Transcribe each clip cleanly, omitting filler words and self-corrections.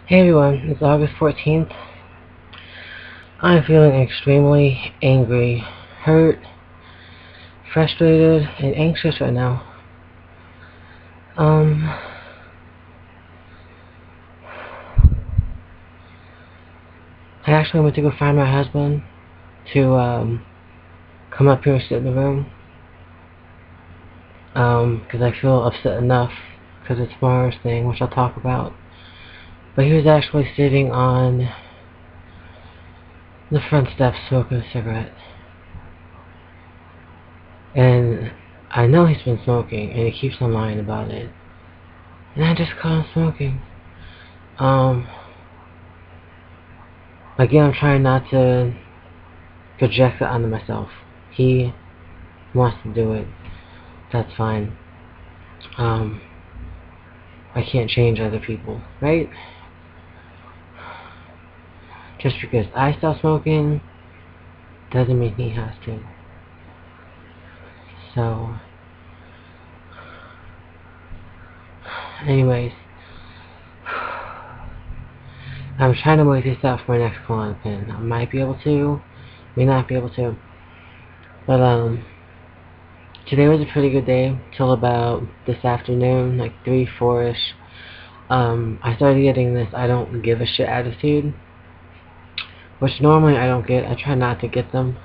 Hey everyone, it's August 14th. I'm feeling extremely angry, hurt, frustrated, and anxious right now. Um, I actually went to go find my husband to, come up here and sit in the room. Because I feel upset enough because it's tomorrow's thing, which I'll talk about. But he was actually sitting on the front steps smoking a cigarette. And I know he's been smoking, and he keeps on lying about it. And I just caught him smoking. Again, I'm trying not to project it onto myself. He wants to do it. That's fine. I can't change other people, right? Just because I stop smoking doesn't mean he has to. So, anyways, I'm trying to wait this out for my next call pin. I might be able to, may not be able to. But, today was a pretty good day till about this afternoon, like 3, 4-ish. I started getting this I don't give a shit attitude, which normally I don't get. I try not to get them.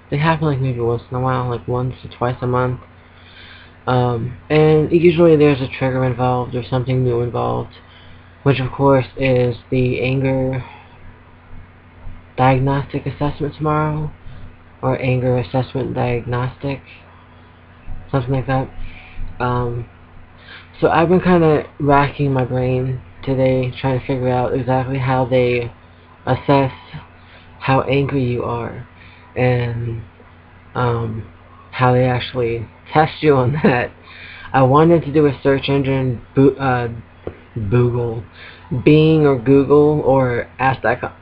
They happen like maybe once in a while, like once or twice a month. And usually there's a trigger involved or something new involved, which of course is the Anger Diagnostic Assessment tomorrow, or Anger Assessment Diagnostic, something like that. So I've been kind of racking my brain today, trying to figure out exactly how they assess how angry you are, and how they actually test you on that. I wanted to do a search engine, Google, Bing or Google or Ask.com.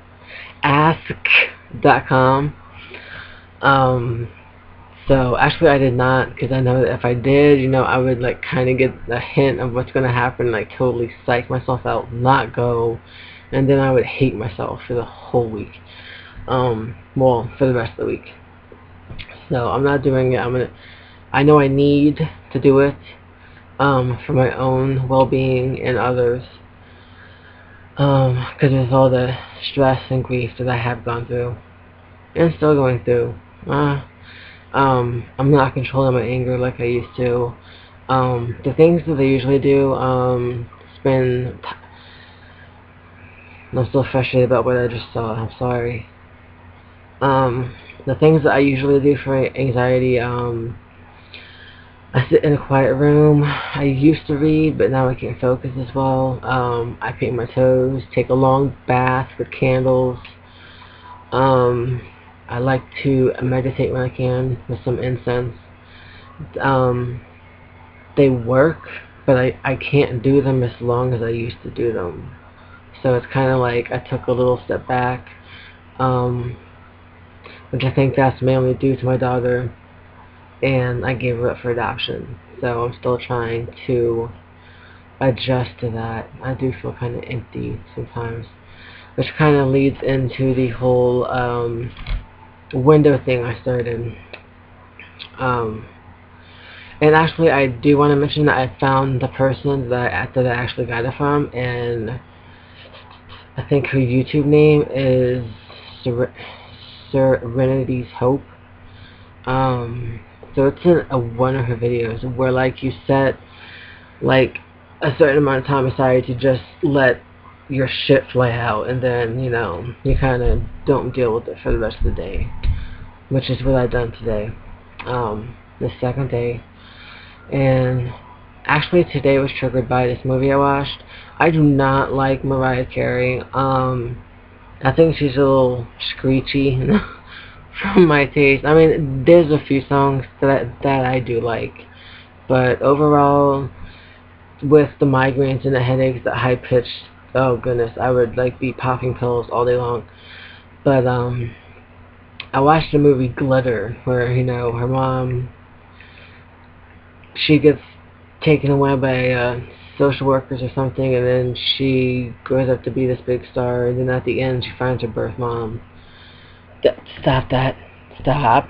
So actually I did not, because I know that if I did, I would like kind of get a hint of what's going to happen, like totally psych myself out, not go, and then I would hate myself for the whole week. Well, for the rest of the week. So I'm not doing it. I know I need to do it, for my own well-being and others, because of all the stress and grief that I have gone through, and still going through. I'm not controlling my anger like I used to. The things that I usually do, spend. I'm still frustrated about what I just saw. I'm sorry. The things that I usually do for anxiety, I sit in a quiet room. I used to read, but now I can't focus as well. I paint my toes, take a long bath with candles. I like to meditate when I can with some incense. They work, but I can't do them as long as I used to do them. So it's kind of like I took a little step back, which I think that's mainly due to my daughter, and I gave her up for adoption. So I'm still trying to adjust to that. I do feel kind of empty sometimes, which kind of leads into the whole window thing I started. And actually, I do want to mention that I found the person that I actually got it from, and I think her YouTube name is Serenity's Hope. So it's in one of her videos where like you set like a certain amount of time aside to just let your shit fly out, and then you kind of don't deal with it for the rest of the day, which is what I've done today, the second day. And actually today was triggered by this movie I watched. I do not like Mariah Carey. I think she's a little screechy from my taste. I mean, there's a few songs that I do like, but overall, with the migraines and the headaches, the high pitched, oh goodness, I would like be popping pills all day long. But I watched the movie Glitter, where her mom, she gets taken away by social workers or something, and then she grows up to be this big star, and then at the end she finds her birth mom. Stop that. Stop.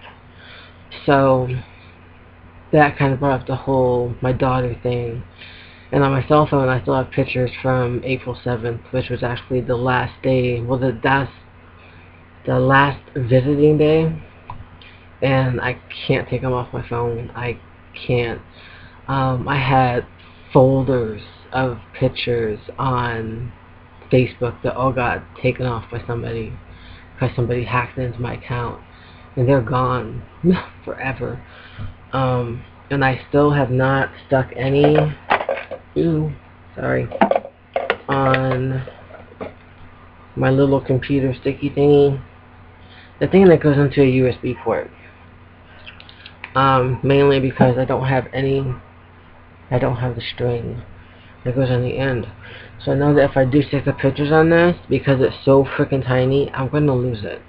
So that kind of brought up the whole my daughter thing. And on my cell phone I still have pictures from April 7th, which was actually the last day, well, that's the last visiting day, and I can't take them off my phone. I can't. I had folders of pictures on Facebook that all got taken off by somebody because somebody hacked into my account, and they're gone forever. And I still have not stuck any on my little computer sticky thingy, the thing that goes into a USB port. Mainly because I don't have the string that goes on the end. So I know that if I do stick the pictures on this, because it's so freaking tiny, I'm going to lose it.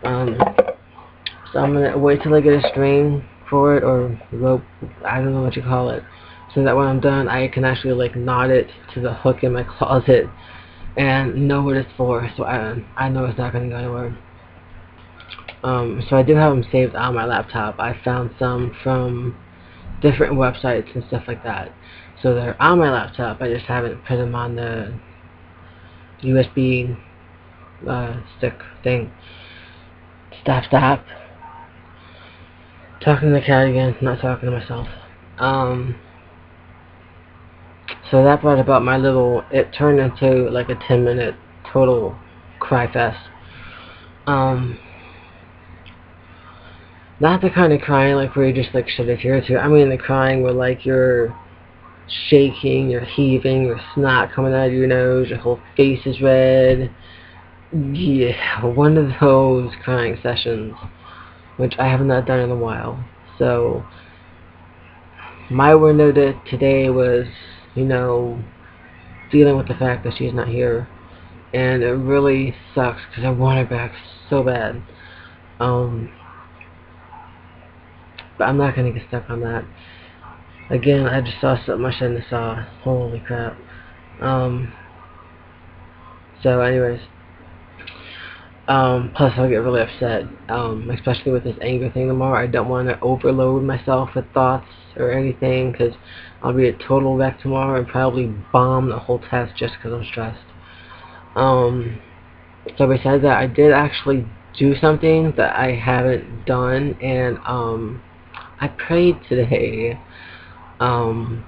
So I'm going to wait till I get a string for it, or rope, I don't know what you call it, so that when I'm done I can actually like knot it to the hook in my closet and know what it's for, so I know it's not going to go anywhere. So I do have them saved on my laptop. I found some from different websites and stuff like that, so they're on my laptop. I just haven't put them on the USB stick thing. Stop. Talking to the cat again, not talking to myself. So that brought about my little, it turned into like a 10-minute total cry fest. Not the kind of crying like where you just like shed a tear or two. I mean the crying where like you're shaking, you're heaving, your snot coming out of your nose, your whole face is red. Yeah, one of those crying sessions, which I have not done in a while. So my window today was, dealing with the fact that she's not here, and it really sucks because I want her back so bad. But I'm not gonna get stuck on that. Again, I just saw something I shouldn't have saw. Holy crap. So anyways, plus I'll get really upset, especially with this anger thing tomorrow. I don't want to overload myself with thoughts or anything, because I'll be a total wreck tomorrow and probably bomb the whole test just because I'm stressed. So besides that, I did actually do something that I haven't done, and I prayed today. Don't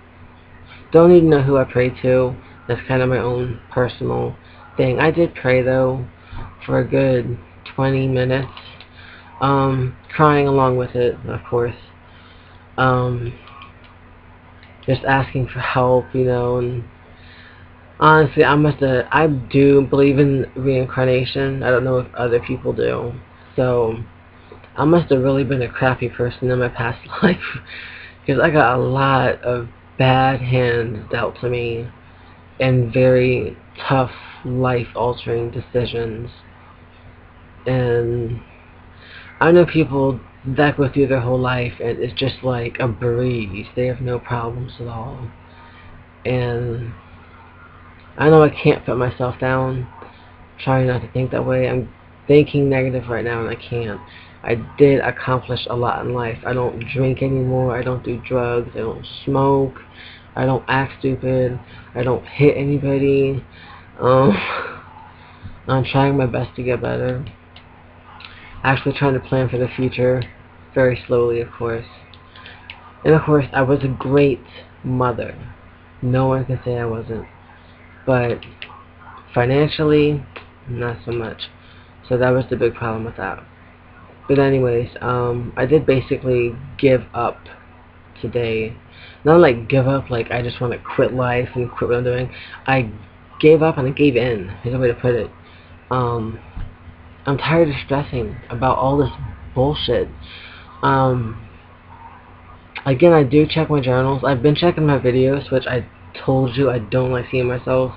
even know who I prayed to. That's kind of my own personal thing. I did pray though for a good 20 minutes, crying along with it, of course. Just asking for help, and honestly, I do believe in reincarnation. I don't know if other people do. So I must have really been a crappy person in my past life, because I got a lot of bad hands dealt to me and very tough life-altering decisions. And I know people that go through their whole life and it's just like a breeze. They have no problems at all. And I know I can't put myself down, trying not to think that way. I'm thinking negative right now and I can't. I did accomplish a lot in life. I don't drink anymore. I don't do drugs. I don't smoke. I don't act stupid. I don't hit anybody. I'm trying my best to get better. Actually trying to plan for the future, very slowly, of course. And of course, I was a great mother. No one can say I wasn't. But financially, not so much. So that was the big problem with that. But anyways, I did basically give up today. Not like give up, like I just want to quit life and quit what I'm doing. I gave up and I gave in, is the way to put it. I'm tired of stressing about all this bullshit. Again, I do check my journals. I've been checking my videos, which I told you I don't like seeing myself,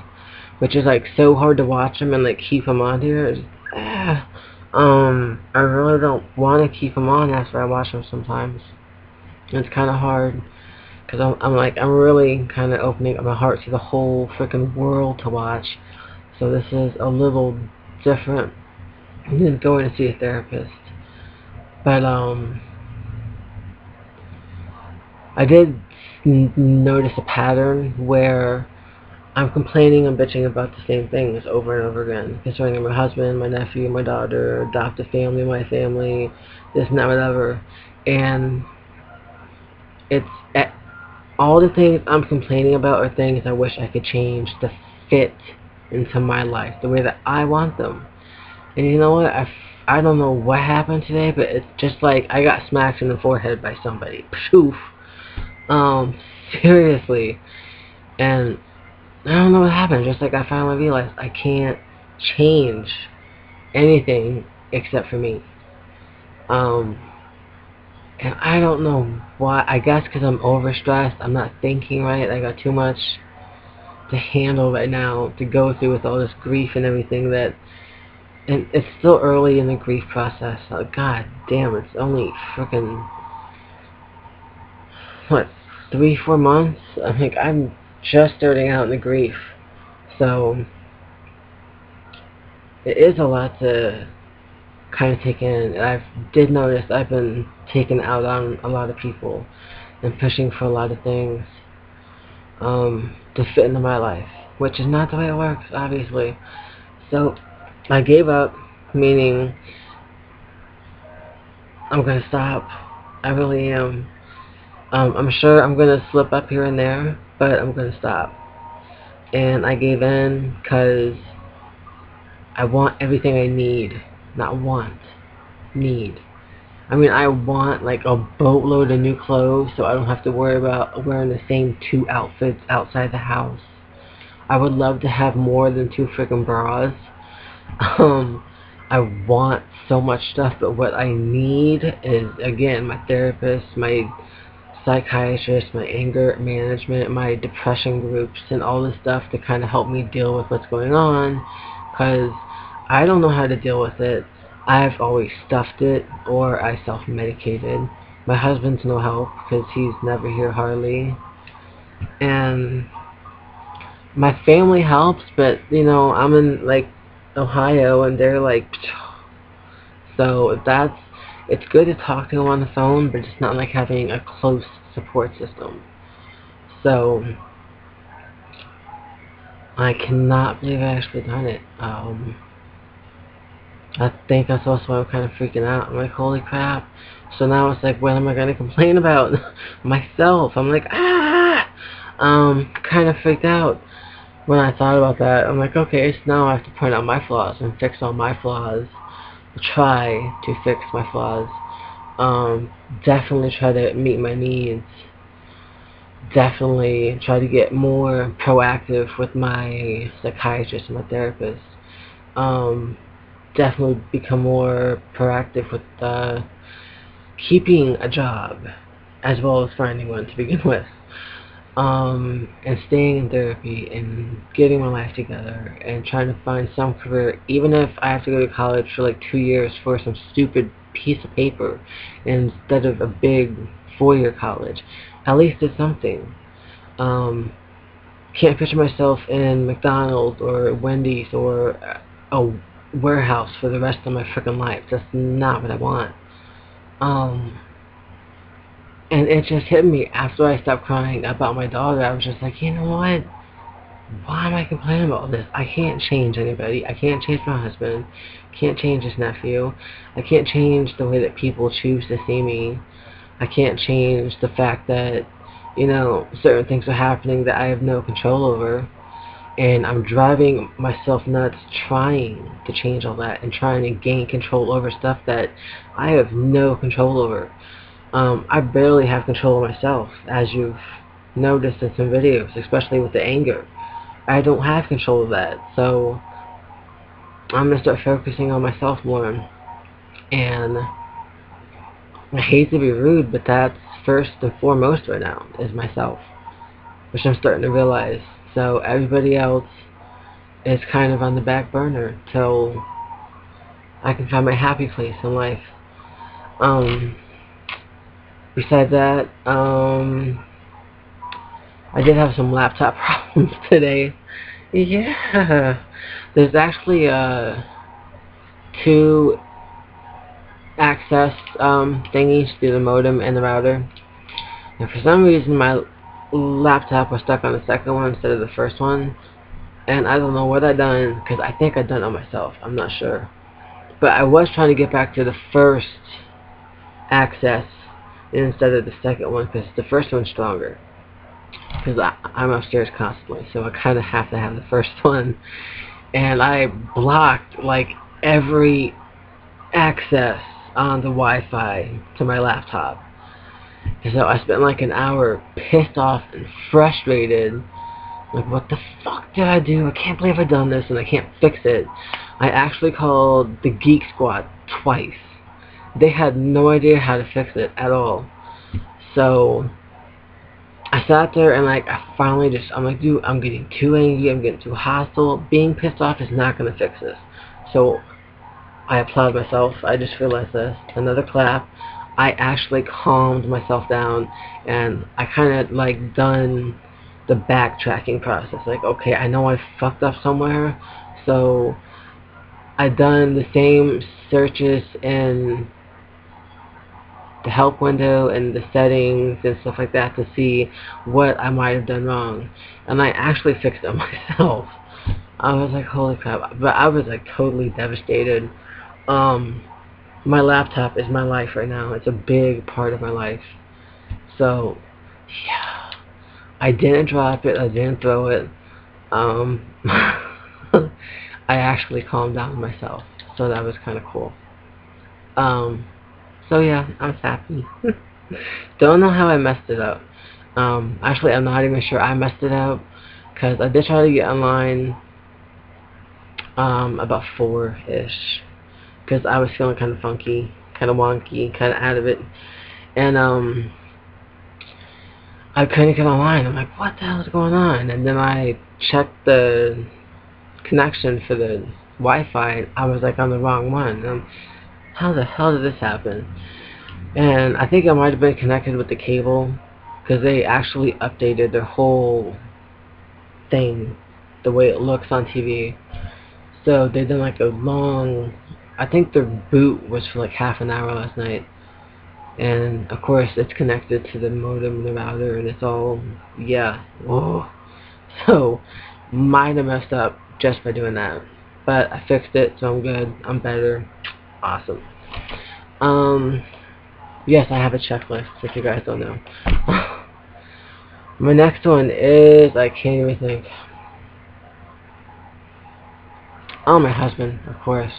which is like so hard to watch them and like keep them on here. I really don't want to keep them on after I watch them sometimes. It's kind of hard, because I'm really kind of opening up my heart to the whole freaking world to watch. So this is a little different than going to see a therapist. But I did notice a pattern where I'm complaining and bitching about the same things over and over again concerning my husband, my nephew, my daughter, adopted family, my family, this and that, whatever. And it's all the things I'm complaining about are things I wish I could change to fit into my life the way that I want them. And you know what? I don't know what happened today, but it's just like I got smacked in the forehead by somebody. Poof. Seriously. And I don't know what happened. Just like I finally realized I can't change anything except for me. And I don't know why. I guess because I'm overstressed. I'm not thinking right. I got too much to handle right now to go through with all this grief and everything that. And it's still early in the grief process. Oh, God damn, it's only freaking, what, 3-4 months? I think I'm just starting out in the grief. So, it is a lot to kind of take in. And I did notice I've been taken out on a lot of people and pushing for a lot of things to fit into my life, which is not the way it works, obviously. So, I gave up, meaning I'm going to stop. I really am. I'm sure I'm going to slip up here and there, but I'm going to stop. And I gave in because I want everything I need. Not want. Need. I mean, I want like a boatload of new clothes so I don't have to worry about wearing the same 2 outfits outside the house. I would love to have more than 2 freaking bras. I want so much stuff, but what I need is, again, my therapist, my psychiatrist, my anger management, my depression groups, and all this stuff to kind of help me deal with what's going on, because I don't know how to deal with it. I've always stuffed it, or I self-medicated. My husband's no help, because he's never here hardly, and my family helps, but, you know, I'm in, like, Ohio, and they're like, so it's good to talk to them on the phone, but it's not like having a close support system. So, I cannot believe I actually done it. I think that's also why I'm kind of freaking out. I'm like, holy crap. So now it's like, what am I going to complain about? Myself. I'm like, kind of freaked out. When I thought about that, I'm like, okay, so now I have to point out my flaws and fix all my flaws. Try to fix my flaws. Definitely try to meet my needs. Definitely try to get more proactive with my psychiatrist and my therapist. Definitely become more proactive with keeping a job, as well as finding one to begin with. And staying in therapy and getting my life together and trying to find some career, even if I have to go to college for like 2 years for some stupid piece of paper instead of a big 4-year college. At least it's something. Can't picture myself in McDonald's or Wendy's or a warehouse for the rest of my freaking life. That's not what I want. And it just hit me after I stopped crying about my daughter. I was just like, you know what? Why am I complaining about this? I can't change anybody. I can't change my husband. Can't change his nephew. I can't change the way that people choose to see me. I can't change the fact that, you know, certain things are happening that I have no control over. And I'm driving myself nuts trying to change all that and trying to gain control over stuff that I have no control over. I barely have control of myself, as you've noticed in some videos, especially with the anger. I don't have control of that, so I'm going to start focusing on myself more. And I hate to be rude, but that's first and foremost right now, is myself, which I'm starting to realize. So everybody else is kind of on the back burner till I can find my happy place in life. Besides that, I did have some laptop problems today. Yeah. There's actually two access thingies through the modem and the router. And for some reason my laptop was stuck on the second one instead of the first one. And I don't know what I done, because I think I done it on myself. I'm not sure. But I was trying to get back to the first access instead of the second one, because the first one's stronger. Because I'm upstairs constantly, so I kind of have to have the first one. And I blocked like every access on the Wi-Fi to my laptop. And so I spent like an hour pissed off and frustrated. Like, what the fuck did I do? I can't believe I've done this and I can't fix it. I actually called the Geek Squad twice. They had no idea how to fix it at all. So I sat there and like I finally just, I'm like, dude, I'm getting too angry, I'm getting too hostile. Being pissed off is not going to fix this. So I applaud myself. I just realized this. Another clap. I actually calmed myself down and I kind of like done the backtracking process. Like, okay, I know I fucked up somewhere, so I done the same searches in the help window and the settings and stuff like that to see what I might have done wrong, and I actually fixed it myself. I was like, holy crap. But I was like totally devastated. My laptop is my life right now. It's a big part of my life. So yeah, I didn't drop it, I didn't throw it. I actually calmed down myself, so that was kind of cool. So yeah, I'm happy. Don't know how I messed it up. Actually, I'm not even sure I messed it up, because I did try to get online about 4-ish, because I was feeling kind of funky, kind of wonky, kind of out of it, and I couldn't get online. I'm like, what the hell is going on? And then I checked the connection for the Wi-Fi. I was like on the wrong one. How the hell did this happen? And I think I might have been connected with the cable, because they actually updated their whole thing, the way it looks on TV. So they did like a long, I think their boot was for like half an hour last night. And of course it's connected to the modem and the router, and it's all, yeah, whoa. So might have messed up just by doing that, but I fixed it, so I'm good, I'm better. Awesome. Yes, I have a checklist, if you guys don't know. My next one is, I can't even think. Oh, my husband, of course.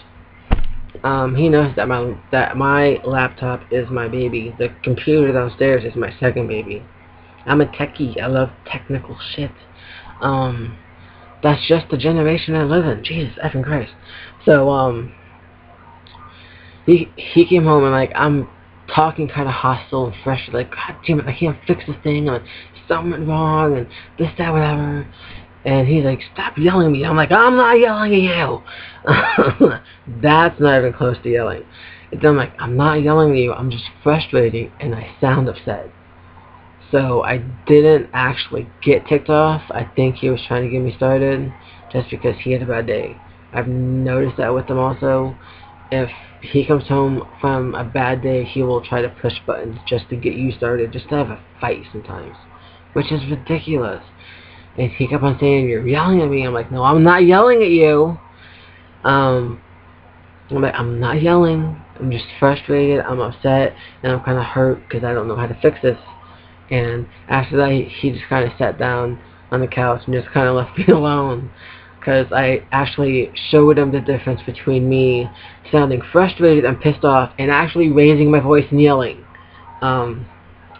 He knows that my laptop is my baby. The computer downstairs is my second baby. I'm a techie. I love technical shit. That's just the generation I live in. Jesus effing Christ. So he came home and like I'm talking kind of hostile and fresh, like, God damn it, I can't fix this thing, and something wrong, and this, that, whatever. And he's like, stop yelling at me. I'm like, I'm not yelling at you. That's not even close to yelling. I'm like, I'm not yelling at you. I'm just frustrated, and I sound upset. So I didn't actually get ticked off. I think he was trying to get me started just because he had a bad day. I've noticed that with him also. If he comes home from a bad day, he will try to push buttons just to get you started, just to have a fight sometimes, which is ridiculous. And he kept on saying, you're yelling at me. I'm like, no, I'm not yelling at you. I'm like, I'm not yelling. I'm just frustrated. I'm upset. And I'm kind of hurt because I don't know how to fix this. And after that, he just kind of sat down on the couch and just kind of left me alone. Because I actually showed him the difference between me sounding frustrated and pissed off and actually raising my voice and yelling.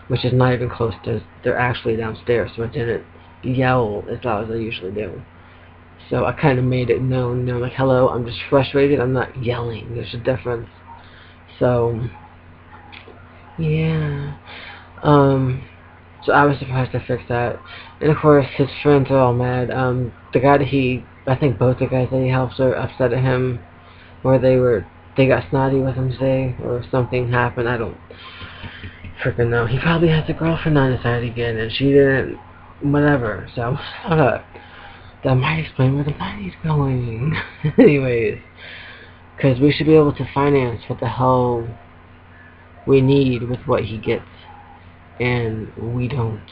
Which is not even close to, they're actually downstairs, so I didn't yell as loud as I usually do. So I kind of made it known, like, hello, I'm just frustrated, I'm not yelling, there's a difference. So yeah, so I was surprised I fixed that. And of course his friends are all mad. The guy that I think both the guys that he helps are upset at him, or they got snotty with him today, or something happened, I don't freaking know. He probably has a girlfriend on his side again, and she didn't whatever. So, that might explain where the money's going. Anyways, because we should be able to finance what the hell we need with what he gets, and we don't.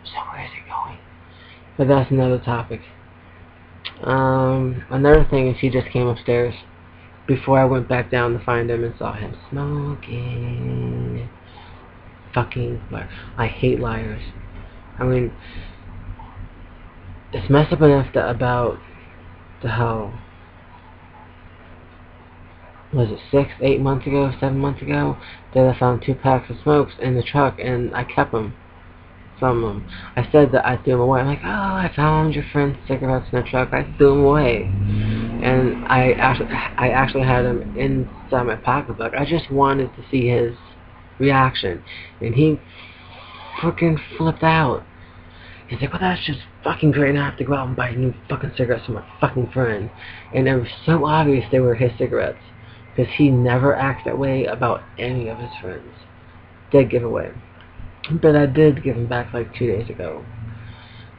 So where's it going? But that's another topic. Another thing is he just came upstairs before I went back down to find him and saw him smoking. Fucking liar. I hate liars. I mean, it's messed up enough that about the hell, was it 6, 8 months ago, 7 months ago, that I found 2 packs of smokes in the truck and I kept them from him. I said that I threw them away. I'm like, oh, I found your friend's cigarettes in the truck. I threw them away. And I actually had them inside my pocketbook. I just wanted to see his reaction. And he freaking flipped out. He's like, well, that's just fucking great. I have to go out and buy new fucking cigarettes for my fucking friend. And it was so obvious they were his cigarettes. Because he never acts that way about any of his friends. Dead giveaway. But I did give him back like 2 days ago.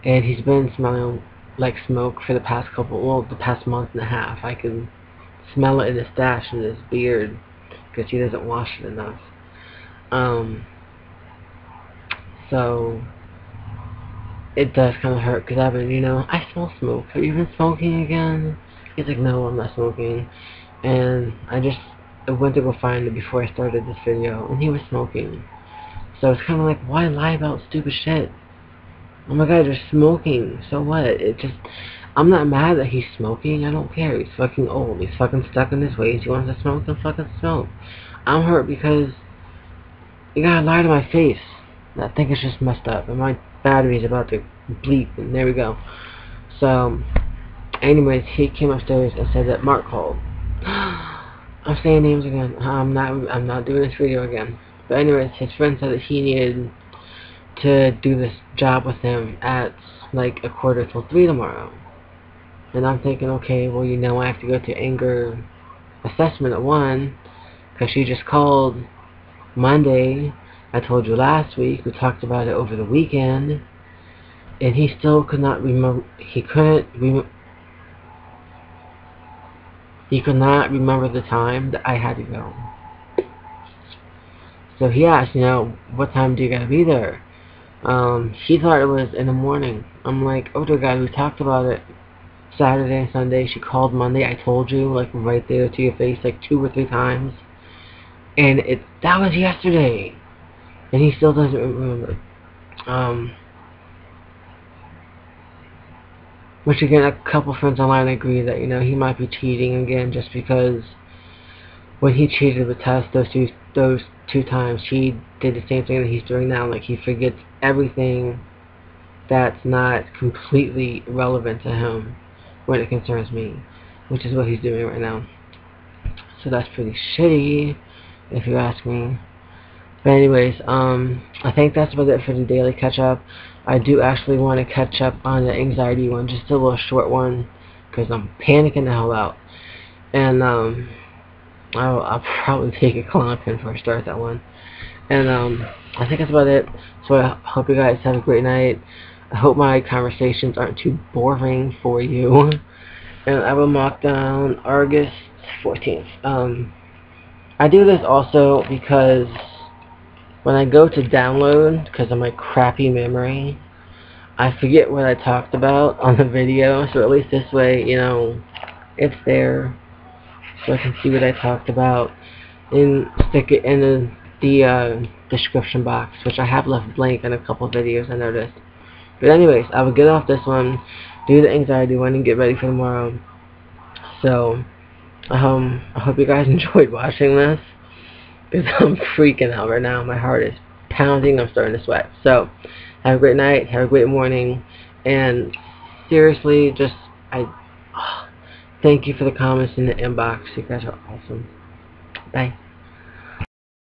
And he's been smelling like smoke for the past the past month and a half. I can smell it in his stash and his beard. Because he doesn't wash it enough. So it does kind of hurt because I've been, I smell smoke. Have you been smoking again? He's like, no, I'm not smoking. And I went to go find it before I started this video, and he was smoking. So it's kind of like, why lie about stupid shit? Oh my god, you're smoking. So what? I'm not mad that he's smoking. I don't care. He's fucking old. He's fucking stuck in his ways. He wants to smoke, then fucking smoke. I'm hurt because you gotta lie to my face. I think it's just messed up, and my battery's about to bleep, and there we go. So, anyways, he came upstairs and said that Mark called. I'm saying names again. I'm not doing this video again. But anyways, his friend said that he needed to do this job with him at like 2:45 tomorrow. And I'm thinking, okay, well, I have to go to Anger Assessment at 1, because she just called Monday. I told you last week. We talked about it over the weekend, and he still could not remember. He could not remember the time that I had to go. So he asked, what time do you gotta be there? He thought it was in the morning. I'm like, oh dear God, we talked about it Saturday and Sunday. She called Monday. I told you, like, right there to your face, like 2 or 3 times. And that was yesterday. And he still doesn't remember. Which again, a couple friends online agree that, he might be cheating again, just because when he cheated with Tess those two times, he did the same thing that he's doing now. Like, he forgets everything that's not completely relevant to him when it concerns me, which is what he's doing right now. So that's pretty shitty, if you ask me. But anyways, I think that's about it for the daily catch-up. I do actually want to catch up on the anxiety one, just a little short one, because I'm panicking the hell out. And I'll probably take a Klonopin before I start that one. And I think that's about it. So I hope you guys have a great night. I hope my conversations aren't too boring for you. And I will mark down August 14th. I do this also because when I go to download, because of my crappy memory, I forget what I talked about on the video. So at least this way, it's there, so I can see what I talked about, and stick it in the description box, which I have left blank in a couple of videos, I noticed. But anyways, I will get off this one, do the anxiety one, and get ready for tomorrow. So, I hope you guys enjoyed watching this, because I'm freaking out right now. My heart is pounding. I'm starting to sweat. So, have a great night. Have a great morning. And seriously, thank you for the comments in the inbox. You guys are awesome. Bye.